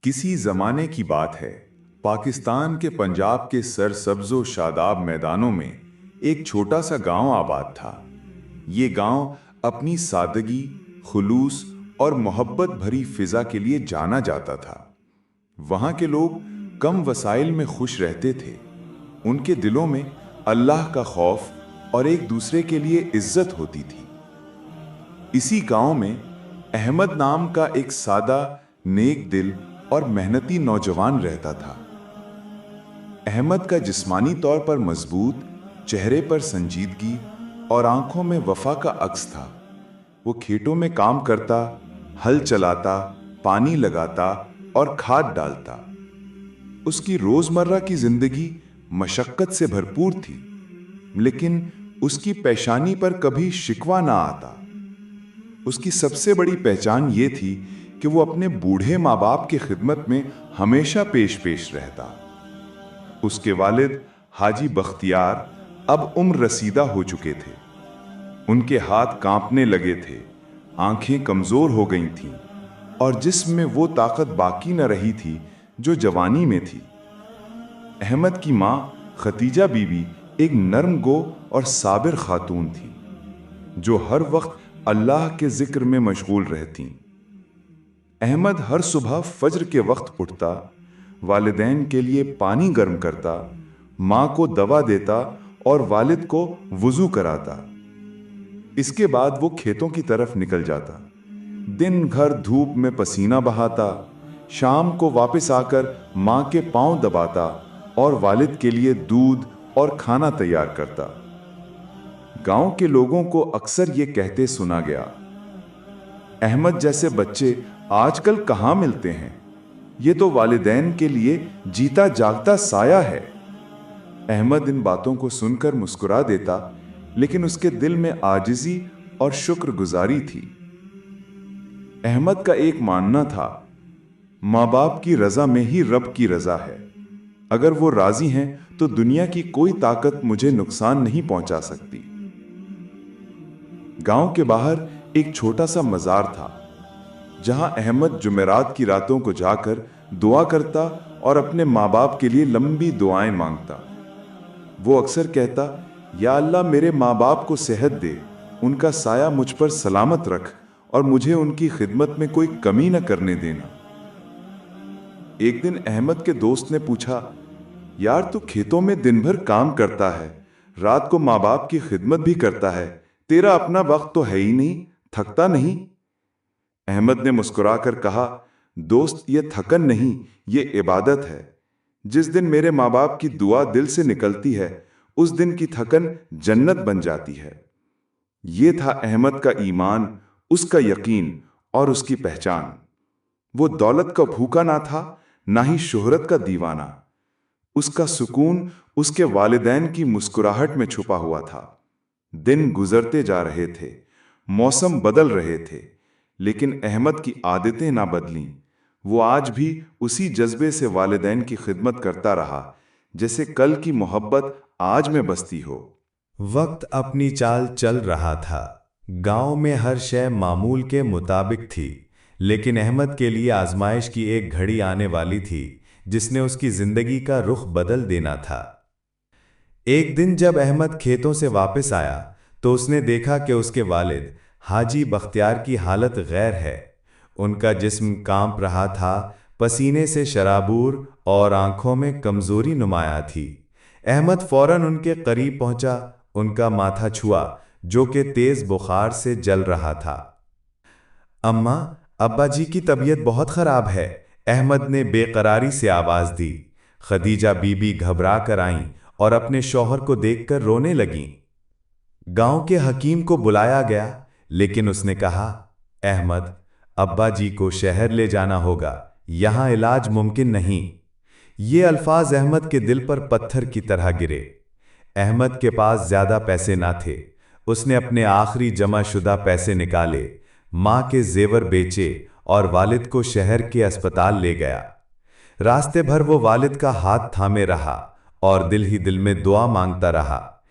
किसी जमाने की बात है। पाकिस्तान के पंजाब के सरसब्ज व शादाब मैदानों में एक छोटा सा गांव आबाद था। ये गांव अपनी सादगी, खुलूस और मोहब्बत भरी फिजा के लिए जाना जाता था। वहां के लोग कम वसाइल में खुश रहते थे। उनके दिलों में अल्लाह का खौफ और एक दूसरे के लिए इज्जत होती थी। इसी गांव में अहमद नाम का एक सादा, नेक दिल और मेहनती नौजवान रहता था। अहमद का जिस्मानी तौर पर मजबूत, चेहरे पर संजीदगी और आंखों में वफा का अक्स था। वो खेतों में काम करता, हल चलाता, पानी लगाता और खाद डालता। उसकी रोजमर्रा की जिंदगी मशक्कत से भरपूर थी, लेकिन उसकी पेशानी पर कभी शिकवा ना आता। उसकी सबसे बड़ी पहचान ये थी कि वो अपने बूढ़े माँ बाप की खिदमत में हमेशा पेश रहता। उसके वालिद हाजी बख्तियार अब उम्र रसीदा हो चुके थे। उनके हाथ कांपने लगे थे, आंखें कमजोर हो गई थीं और जिस्म में वो ताकत बाकी न रही थी जो जवानी में थी। अहमद की माँ खतीजा बीबी एक नरम गो और साबिर खातून थी, जो हर वक्त अल्लाह के जिक्र में मशगूल रहती। अहमद हर सुबह फज्र के वक्त उठता, वालिदैन के लिए पानी गर्म करता, माँ को दवा देता और वालिद को वुजू कराता। इसके बाद वो खेतों की तरफ निकल जाता। दिन भर धूप में पसीना बहाता, शाम को वापस आकर माँ के पांव दबाता और वालिद के लिए दूध और खाना तैयार करता। गांव के लोगों को अक्सर ये कहते सुना गया, अहमद जैसे बच्चे आजकल कहाँ मिलते हैं, ये तो वालिदैन के लिए जीता जागता साया है। अहमद इन बातों को सुनकर मुस्कुरा देता, लेकिन उसके दिल में आजिजी और शुक्रगुजारी थी। अहमद का एक मानना था, माँ बाप की रजा में ही रब की रजा है। अगर वो राजी हैं तो दुनिया की कोई ताकत मुझे नुकसान नहीं पहुंचा सकती। गांव के बाहर एक छोटा सा मजार था, जहां अहमद जुमेरात की रातों को जाकर दुआ करता और अपने माँ बाप के लिए लंबी दुआएं मांगता। वो अक्सर कहता, या अल्लाह मेरे माँ बाप को सेहत दे, उनका साया मुझ पर सलामत रख और मुझे उनकी खिदमत में कोई कमी न करने देना। एक दिन अहमद के दोस्त ने पूछा, यार तू खेतों में दिन भर काम करता है, रात को माँ बाप की खिदमत भी करता है, तेरा अपना वक्त तो है ही नहीं, थकता नहीं? अहमद ने मुस्कुराकर कहा, दोस्त ये थकन नहीं, ये इबादत है। जिस दिन मेरे माँ बाप की दुआ दिल से निकलती है, उस दिन की थकन जन्नत बन जाती है। ये था अहमद का ईमान, उसका यकीन और उसकी पहचान। वो दौलत का भूखा ना था, ना ही शोहरत का दीवाना। उसका सुकून उसके वालिदैन की मुस्कुराहट में छुपा हुआ था। दिन गुजरते जा रहे थे, मौसम बदल रहे थे, लेकिन अहमद की आदतें ना बदलीं। वो आज भी उसी जज्बे से वालिदैन की खिदमत करता रहा, जैसे कल की मोहब्बत आज में बसती हो। वक्त अपनी चाल चल रहा था। गांव में हर शय मामूल के मुताबिक थी, लेकिन अहमद के लिए आजमाइश की एक घड़ी आने वाली थी, जिसने उसकी जिंदगी का रुख बदल देना था। एक दिन जब अहमद खेतों से वापस आया, तो उसने देखा कि उसके वालिद हाजी बख्तियार की हालत गैर है। उनका जिस्म कांप रहा था, पसीने से शराबूर और आंखों में कमजोरी नुमाया थी। अहमद फौरन उनके करीब पहुंचा, उनका माथा छुआ, जो कि तेज बुखार से जल रहा था। अम्मा, अब्बा जी की तबीयत बहुत खराब है, अहमद ने बेकरारी से आवाज दी। खदीजा बीबी घबरा कर आईं और अपने शौहर को देखकर रोने लगीं। गांव के हकीम को बुलाया गया, लेकिन उसने कहा, अहमद, अब्बा जी को शहर ले जाना होगा, यहां इलाज मुमकिन नहीं। ये अल्फाज अहमद के दिल पर पत्थर की तरह गिरे। अहमद के पास ज्यादा पैसे ना थे। उसने अपने आखिरी जमा शुदा पैसे निकाले, मां के जेवर बेचे और वालिद को शहर के अस्पताल ले गया। रास्ते भर वो वालिद का हाथ थामे रहा और दिल ही दिल में दुआ मांगता रहा,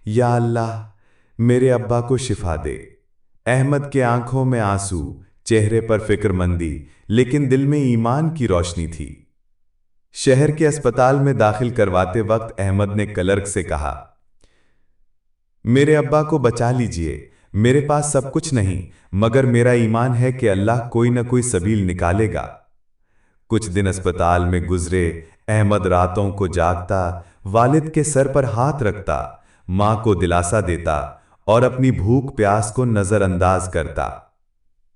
या अल्लाह मेरे अब्बा को शिफा दे। अहमद के आंखों में आंसू, चेहरे पर फिक्रमंदी, लेकिन दिल में ईमान की रोशनी थी। शहर के अस्पताल में दाखिल करवाते वक्त अहमद ने क्लर्क से कहा, मेरे अब्बा को बचा लीजिए, मेरे पास सब कुछ नहीं, मगर मेरा ईमान है कि अल्लाह कोई न कोई सबील निकालेगा। कुछ दिन अस्पताल में गुजरे। अहमद रातों को जागता, वालिद के सर पर हाथ रखता, मां को दिलासा देता और अपनी भूख प्यास को नजरअंदाज करता।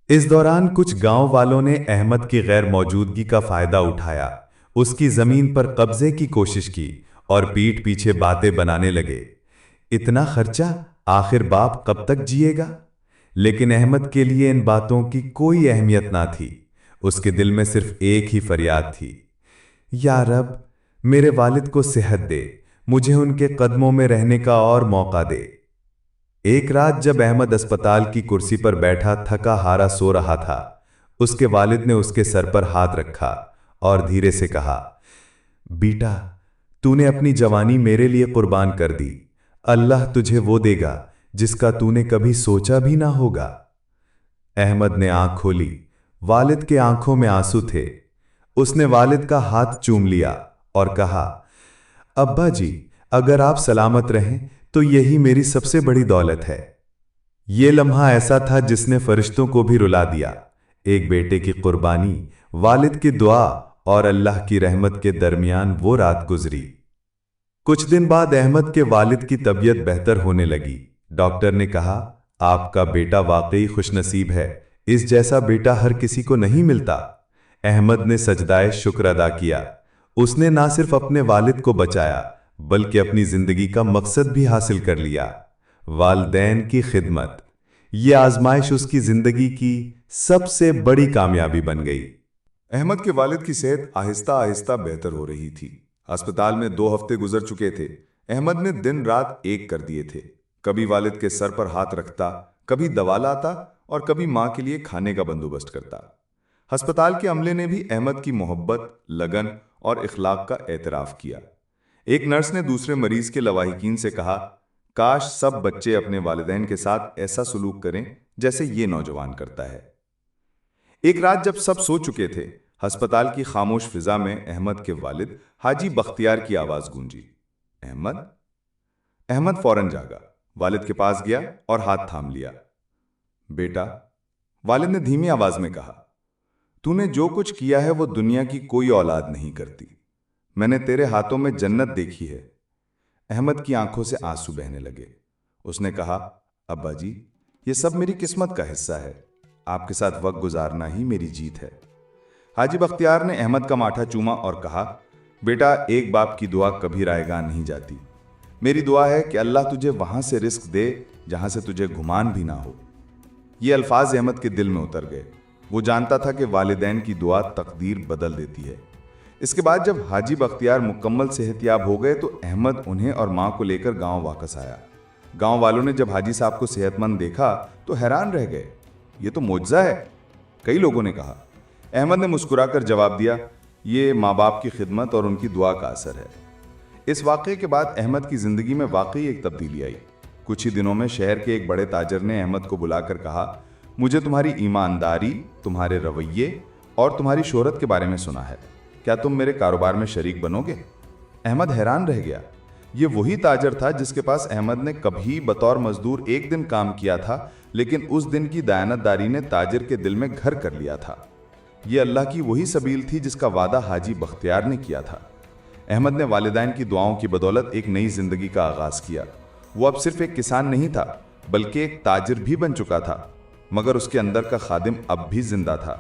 इस दौरान कुछ गांव वालों ने अहमद की गैर मौजूदगी का फायदा उठाया, उसकी जमीन पर कब्जे की कोशिश की और पीठ पीछे बातें बनाने लगे। इतना खर्चा, आखिर बाप कब तक जिएगा? लेकिन अहमद के लिए इन बातों की कोई अहमियत ना थी। उसके दिल में सिर्फ एक ही फरियाद थी, या रब, मेरे वालिद को सेहत दे, मुझे उनके कदमों में रहने का और मौका दे। एक रात जब अहमद अस्पताल की कुर्सी पर बैठा थका हारा सो रहा था, उसके वालिद ने उसके सर पर हाथ रखा और धीरे से कहा, बेटा, तूने अपनी जवानी मेरे लिए कुर्बान कर दी। अल्लाह तुझे वो देगा जिसका तूने कभी सोचा भी ना होगा। अहमद ने आंख खोली। वालिद के आंखों में आंसू थे। उसने वालिद का हाथ चूम लिया और कहा, अब्बा जी, अगर आप सलामत रहें तो यही मेरी सबसे बड़ी दौलत है। ये लम्हा ऐसा था जिसने फरिश्तों को भी रुला दिया। एक बेटे की कुर्बानी, वालिद की दुआ और अल्लाह की रहमत के दरमियान वो रात गुजरी। कुछ दिन बाद अहमद के वालिद की तबीयत बेहतर होने लगी। डॉक्टर ने कहा, आपका बेटा वाकई खुशनसीब है, इस जैसा बेटा हर किसी को नहीं मिलता। अहमद ने सजदाए शुक्र अदा किया। उसने ना सिर्फ अपने वालिद को बचाया, बल्कि अपनी जिंदगी का मकसद भी हासिल कर लिया, वालिदैन की खिदमत। ये आजमाइश उसकी जिंदगी की सबसे बड़ी कामयाबी बन गई। अहमद के वालिद की सेहत आहिस्ता आहिस्ता बेहतर हो रही थी। अस्पताल में 2 हफ्ते गुजर चुके थे। अहमद ने दिन रात एक कर दिए थे। कभी वालिद के सर पर हाथ रखता, कभी दवा लाता और कभी मां के लिए खाने का बंदोबस्त करता। अस्पताल के अमले ने भी अहमद की मोहब्बत, लगन और इखलाक का एतराफ किया। एक नर्स ने दूसरे मरीज के लवाहिकीन से कहा, काश सब बच्चे अपने वालिदैन के साथ ऐसा सलूक करें जैसे ये नौजवान करता है। एक रात जब सब सो चुके थे, अस्पताल की खामोश फिजा में अहमद के वालिद हाजी बख्तियार की आवाज गूंजी, अहमद। अहमद फौरन जागा, वालिद के पास गया और हाथ थाम लिया। बेटा, वालिद ने धीमी आवाज में कहा, तूने जो कुछ किया है वो दुनिया की कोई औलाद नहीं करती। मैंने तेरे हाथों में जन्नत देखी है। अहमद की आंखों से आंसू बहने लगे। उसने कहा, अब्बा जी, ये सब मेरी किस्मत का हिस्सा है। आपके साथ वक्त गुजारना ही मेरी जीत है। हाजी बख्तियार ने अहमद का माथा चूमा और कहा, बेटा, एक बाप की दुआ कभी रायगान नहीं जाती। मेरी दुआ है कि अल्लाह तुझे वहां से रिस्क दे जहां से तुझे गुमान भी ना हो। ये अल्फाज अहमद के दिल में उतर गए। वो जानता था कि वालिदैन की दुआ तकदीर बदल देती है। इसके बाद जब हाजी बख्तियार मुकम्मल सेहतयाब हो गए तो अहमद उन्हें और मां को लेकर गांव वापस आया। गांव वालों ने जब हाजी साहब को सेहतमंद देखा तो हैरान रह गए। ये तो मौजज़ा है, कई लोगों ने कहा। अहमद ने मुस्कुराकर जवाब दिया, ये माँ बाप की खिदमत और उनकी दुआ का असर है। इस वाक़े के बाद अहमद की ज़िंदगी में वाकई एक तब्दीली आई। कुछ ही दिनों में शहर के एक बड़े ताजर ने अहमद को बुलाकर कहा, मुझे तुम्हारी ईमानदारी, तुम्हारे रवैये और तुम्हारी शोहरत के बारे में सुना है। क्या तुम मेरे कारोबार में शरीक बनोगे? अहमद हैरान रह गया। ये वही ताजर था जिसके पास अहमद ने कभी बतौर मजदूर एक दिन काम किया था, लेकिन उस दिन की दयानतदारी ने ताजर के दिल में घर कर लिया था। ये अल्लाह की वही सबील थी जिसका वादा हाजी बख्तियार ने किया था। अहमद ने वालिदैन की दुआओं की बदौलत एक नई जिंदगी का आगाज किया। वो अब सिर्फ एक किसान नहीं था, बल्कि एक ताजिर भी बन चुका था। मगर उसके अंदर का खादिम अब भी जिंदा था।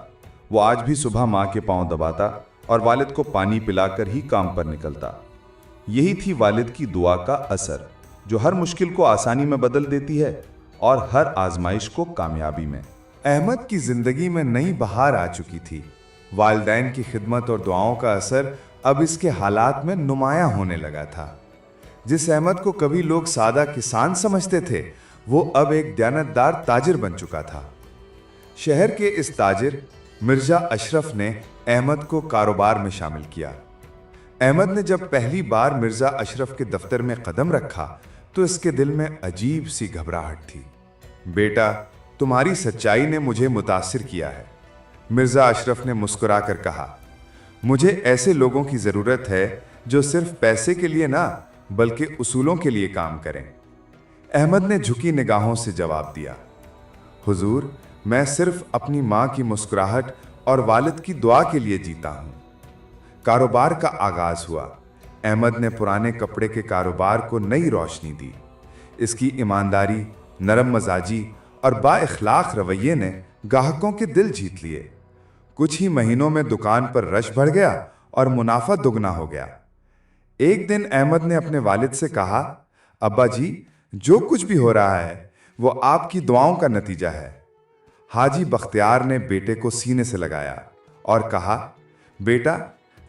वो आज भी सुबह माँ के पांव दबाता और वालिद को पानी पिलाकर ही काम पर निकलता। यही थी वालिद की दुआ का असर, जो हर मुश्किल को आसानी में बदल देती है और हर आजमाइश को कामयाबी में। अहमद की जिंदगी में नई बहार आ चुकी थी। वालिदैन की खिदमत और दुआओं का असर अब इसके हालात में नुमायां होने लगा था। जिस अहमद को कभी लोग सादा किसान समझते थे, वो अब एक दयानतदार ताजिर बन चुका था। शहर के इस ताजिर मिर्जा अशरफ ने अहमद को कारोबार में शामिल किया। अहमद ने जब पहली बार मिर्जा अशरफ के दफ्तर में कदम रखा तो इसके दिल में अजीब सी घबराहट थी। बेटा, تمہاری سچائی نے مجھے متاثر کیا ہے۔ مرزا اشرف نے مسکرا کر کہا، مجھے ایسے لوگوں کی ضرورت ہے جو صرف پیسے کے لیے نہ بلکہ اصولوں کے لیے کام کریں۔ احمد نے جھکی نگاہوں سے جواب دیا، حضور، میں صرف اپنی ماں کی مسکراہٹ اور والد کی دعا کے لیے جیتا ہوں۔ کاروبار کا آغاز ہوا۔ احمد نے پرانے کپڑے کے کاروبار کو نئی روشنی دی۔ اس کی ایمانداری، نرم مزاجی اور با اخلاق رویے نے گاہکوں کے دل جیت لیے۔ کچھ ہی مہینوں میں دکان پر رش بڑھ گیا اور منافع دگنا ہو گیا۔ ایک دن احمد نے اپنے والد سے کہا، ابا جی، جو کچھ بھی ہو رہا ہے وہ آپ کی دعاؤں کا نتیجہ ہے۔ حاجی بختیار نے بیٹے کو سینے سے لگایا اور کہا، بیٹا،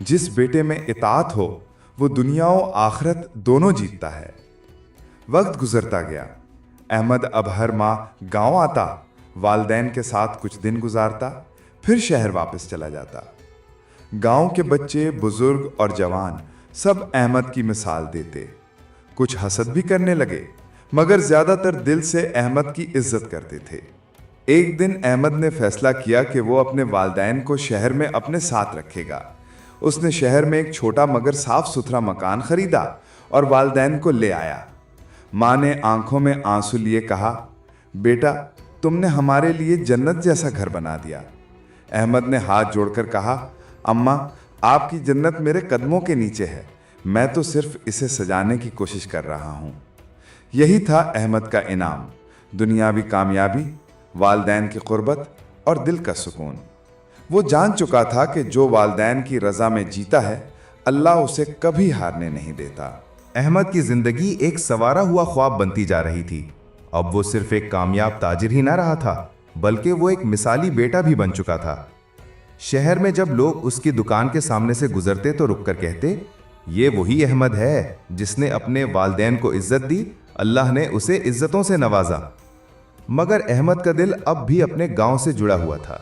جس بیٹے میں اطاعت ہو وہ دنیا و آخرت دونوں جیتتا ہے۔ وقت گزرتا گیا۔ احمد اب ہر ماہ گاؤں آتا، والدین کے ساتھ کچھ دن گزارتا، پھر شہر واپس چلا جاتا۔ گاؤں کے بچے، بزرگ اور جوان سب احمد کی مثال دیتے۔ کچھ حسد بھی کرنے لگے، مگر زیادہ تر دل سے احمد کی عزت کرتے تھے۔ ایک دن احمد نے فیصلہ کیا کہ وہ اپنے والدین کو شہر میں اپنے ساتھ رکھے گا۔ اس نے شہر میں ایک چھوٹا مگر صاف ستھرا مکان خریدا اور والدین کو لے آیا۔ ماں نے آنکھوں میں آنسو لیے کہا، بیٹا، تم نے ہمارے لیے جنت جیسا گھر بنا دیا۔ احمد نے ہاتھ جوڑ کر کہا، اماں، آپ کی جنت میرے قدموں کے نیچے ہے، میں تو صرف اسے سجانے کی کوشش کر رہا ہوں۔ یہی تھا احمد کا انعام، دنیاوی کامیابی، والدین کی قربت اور دل کا سکون۔ وہ جان چکا تھا کہ جو والدین کی رضا میں جیتا ہے، اللہ اسے کبھی ہارنے نہیں دیتا۔ احمد کی زندگی ایک سنوارا ہوا خواب بنتی جا رہی تھی۔ اب وہ صرف ایک کامیاب تاجر ہی نہ رہا تھا، بلکہ وہ ایک مثالی بیٹا بھی بن چکا تھا۔ شہر میں جب لوگ اس کی دکان کے سامنے سے گزرتے تو رک کر کہتے، یہ وہی احمد ہے جس نے اپنے والدین کو عزت دی، اللہ نے اسے عزتوں سے نوازا۔ مگر احمد کا دل اب بھی اپنے گاؤں سے جڑا ہوا تھا۔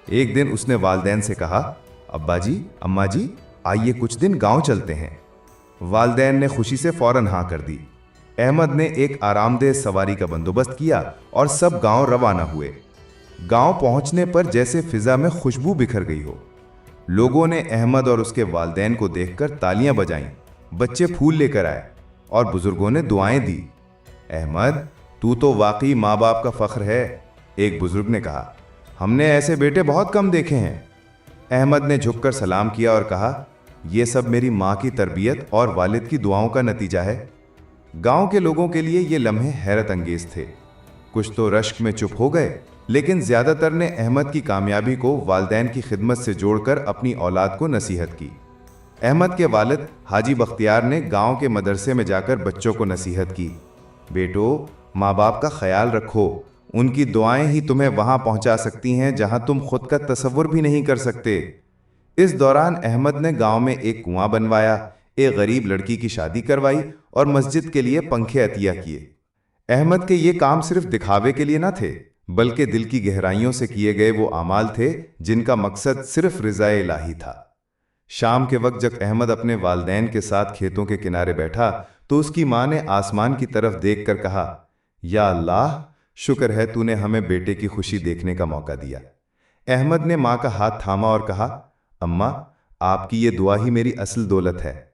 ایک دن اس نے والدین سے کہا، ابا جی، اماں جی، آئیے کچھ دن گاؤں چلتے ہیں۔ والدین نے خوشی سے فوراً ہاں کر دی۔ احمد نے ایک آرام دہ سواری کا بندوبست کیا اور سب گاؤں روانہ ہوئے۔ گاؤں پہنچنے پر جیسے فضا میں خوشبو بکھر گئی ہو۔ لوگوں نے احمد اور اس کے والدین کو دیکھ کر تالیاں بجائیں، بچے پھول لے کر آئے اور بزرگوں نے دعائیں دی۔ احمد، تو واقعی ماں باپ کا فخر ہے، ایک بزرگ نے کہا، ہم نے ایسے بیٹے بہت کم دیکھے ہیں۔ احمد نے جھک کر سلام کیا اور کہا، یہ سب میری ماں کی تربیت اور والد کی دعاؤں کا نتیجہ ہے۔ گاؤں کے لوگوں کے لیے یہ لمحے حیرت انگیز تھے۔ کچھ تو رشک میں چپ ہو گئے، لیکن زیادہ تر نے احمد کی کامیابی کو والدین کی خدمت سے جوڑ کر اپنی اولاد کو نصیحت کی۔ احمد کے والد حاجی بختیار نے گاؤں کے مدرسے میں جا کر بچوں کو نصیحت کی، بیٹو، ماں باپ کا خیال رکھو، ان کی دعائیں ہی تمہیں وہاں پہنچا سکتی ہیں جہاں تم خود کا تصور بھی نہیں کر سکتے۔ اس دوران احمد نے گاؤں میں ایک کنواں بنوایا، ایک غریب لڑکی کی شادی کروائی اور مسجد کے لیے پنکھے عطیہ کیے۔ احمد کے یہ کام صرف دکھاوے کے لیے نہ تھے، بلکہ دل کی گہرائیوں سے کیے گئے وہ اعمال تھے جن کا مقصد صرف رضا الہی تھا۔ شام کے وقت جب احمد اپنے والدین کے ساتھ کھیتوں کے کنارے بیٹھا تو اس کی ماں نے آسمان کی طرف دیکھ کر کہا، یا اللہ، شکر ہے تو نے ہمیں بیٹے کی خوشی دیکھنے کا موقع دیا۔ احمد نے ماں کا ہاتھ تھاما اور کہا، اماں، آپ کی یہ دعا ہی میری اصل دولت ہے۔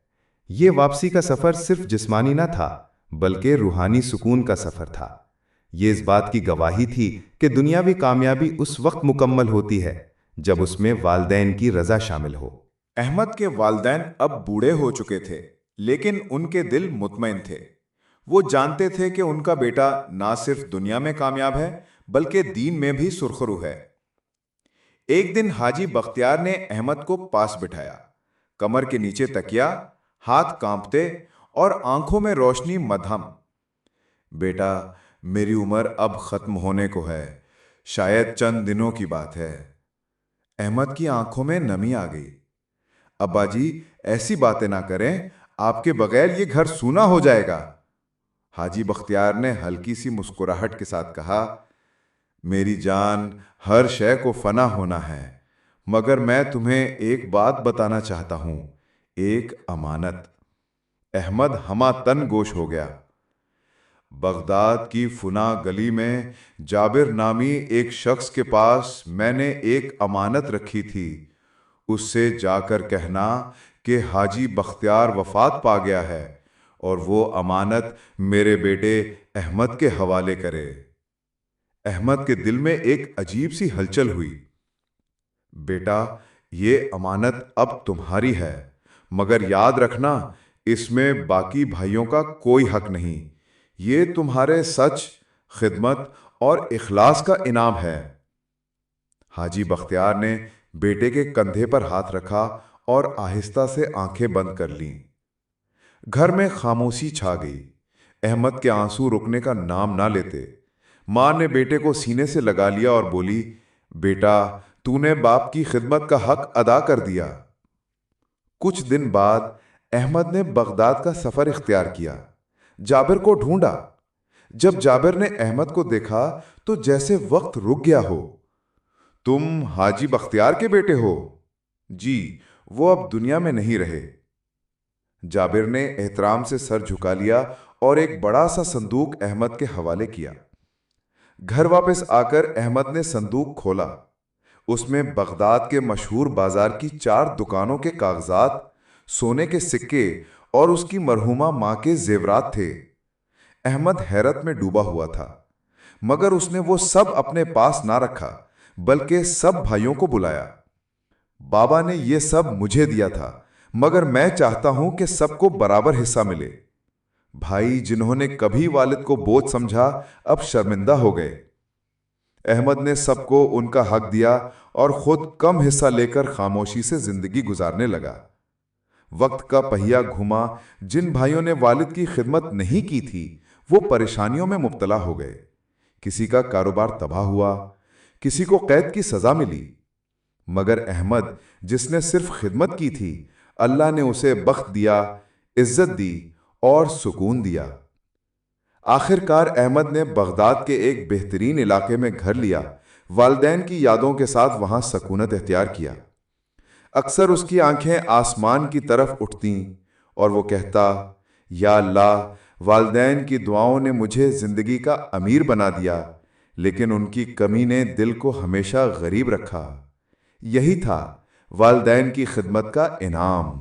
یہ واپسی کا سفر صرف جسمانی نہ تھا، بلکہ روحانی سکون کا سفر تھا۔ یہ اس بات کی گواہی تھی کہ دنیاوی کامیابی اس وقت مکمل ہوتی ہے جب اس میں والدین کی رضا شامل ہو۔ احمد کے والدین اب بوڑھے ہو چکے تھے، لیکن ان کے دل مطمئن تھے۔ وہ جانتے تھے کہ ان کا بیٹا نہ صرف دنیا میں کامیاب ہے بلکہ دین میں بھی سرخرو ہے۔ ایک دن حاجی بختیار نے احمد کو پاس بٹھایا، کمر کے نیچے تکیا، ہاتھ کانپتے اور آنکھوں میں روشنی مدھم۔ بیٹا، میری عمر اب ختم ہونے کو ہے، شاید چند دنوں کی بات ہے۔ احمد کی آنکھوں میں نمی آ گئی۔ ابا جی، ایسی باتیں نہ کریں، آپ کے بغیر یہ گھر سونا ہو جائے گا۔ حاجی بختیار نے ہلکی سی مسکراہٹ کے ساتھ کہا، میری جان، ہر شے کو فنا ہونا ہے، مگر میں تمہیں ایک بات بتانا چاہتا ہوں، ایک امانت۔ احمد ہما تن گوش ہو گیا۔ بغداد کی فنا گلی میں جابر نامی ایک شخص کے پاس میں نے ایک امانت رکھی تھی، اس سے جا کر کہنا کہ حاجی بختیار وفات پا گیا ہے اور وہ امانت میرے بیٹے احمد کے حوالے کرے۔ احمد کے دل میں ایک عجیب سی ہلچل ہوئی۔ بیٹا، یہ امانت اب تمہاری ہے، مگر یاد رکھنا اس میں باقی بھائیوں کا کوئی حق نہیں۔ یہ تمہارے سچ، خدمت اور اخلاص کا انعام ہے۔ حاجی بختیار نے بیٹے کے کندھے پر ہاتھ رکھا اور آہستہ سے آنکھیں بند کر لیں۔ گھر میں خاموشی چھا گئی۔ احمد کے آنسو رکنے کا نام نہ لیتے۔ ماں نے بیٹے کو سینے سے لگا لیا اور بولی، بیٹا، تو نے باپ کی خدمت کا حق ادا کر دیا۔ کچھ دن بعد احمد نے بغداد کا سفر اختیار کیا، جابر کو ڈھونڈا۔ جب جابر نے احمد کو دیکھا تو جیسے وقت رک گیا ہو۔ تم حاجی بختیار کے بیٹے ہو؟ جی، وہ اب دنیا میں نہیں رہے۔ جابر نے احترام سے سر جھکا لیا اور ایک بڑا سا صندوق احمد کے حوالے کیا۔ گھر واپس آ کر احمد نے صندوق کھولا۔ اس میں بغداد کے مشہور بازار کی 4 دکانوں کے کاغذات، سونے کے سکے اور اس کی مرحومہ ماں کے زیورات تھے۔ احمد حیرت میں ڈوبا ہوا تھا، مگر اس نے وہ سب اپنے پاس نہ رکھا بلکہ سب بھائیوں کو بلایا۔ بابا نے یہ سب مجھے دیا تھا، مگر میں چاہتا ہوں کہ سب کو برابر حصہ ملے۔ بھائی جنہوں نے کبھی والد کو بوجھ سمجھا اب شرمندہ ہو گئے۔ احمد نے سب کو ان کا حق دیا اور خود کم حصہ لے کر خاموشی سے زندگی گزارنے لگا۔ وقت کا پہیہ گھما۔ جن بھائیوں نے والد کی خدمت نہیں کی تھی وہ پریشانیوں میں مبتلا ہو گئے۔ کسی کا کاروبار تباہ ہوا، کسی کو قید کی سزا ملی، مگر احمد جس نے صرف خدمت کی تھی، اللہ نے اسے بخت دیا، عزت دی اور سکون دیا۔ آخر کار احمد نے بغداد کے ایک بہترین علاقے میں گھر لیا، والدین کی یادوں کے ساتھ وہاں سکونت اختیار کیا۔ اکثر اس کی آنکھیں آسمان کی طرف اٹھتیں اور وہ کہتا، یا اللہ، والدین کی دعاؤں نے مجھے زندگی کا امیر بنا دیا، لیکن ان کی کمی نے دل کو ہمیشہ غریب رکھا۔ یہی تھا والدین کی خدمت کا انعام۔